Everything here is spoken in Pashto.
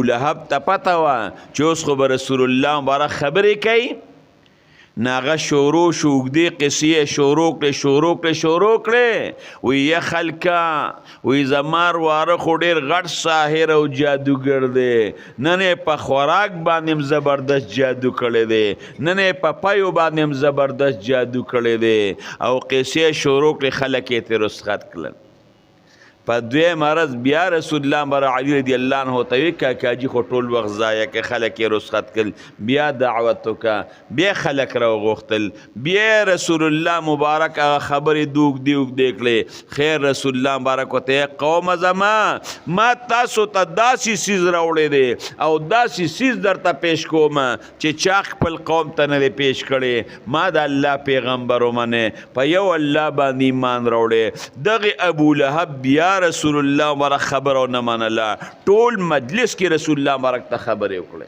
لهب ته پته وه چې اوس خو به رسول الله مبارک خبرې کوي نو هغه شروع شو اوږدې قصې شروع کړې وی یا خلکه وی زمار واره خو ډېر غټ ساحر او جادوګر دی نن یې په خوراک باندې هم زبردست جادو کړی دی نن یې په پیو باندې هم زبردست جادو کړی دی او قصې شروع کړې خلک یې ترې رسخت کړل په دویم عرض بیا رسول الله مبارک علی رضی الله عنه ته وی کاکاجي خو ټول وخت ضایع کې خلک یې رسخت کړل بیا دعوت وکړه بیا خلک راوغوښتل بیا رسول الله مبارک هغه خبرې دوږدې کړلې خیر رسول الله مبارک ورته قوم زما ما تاسو ته داسې څیز راوړی دی او داسې څیز درته پیش کوم چې چا خپل قوم ته نه دی پیش کړی ما د الله پیغمبر ومنې په یو الله باندې ایمان راوړی دغه ابو لهب بیا رسول الله مبارک خبر او نه منله ټول مجلس کې رسول الله مبارک ته خبرې وکړې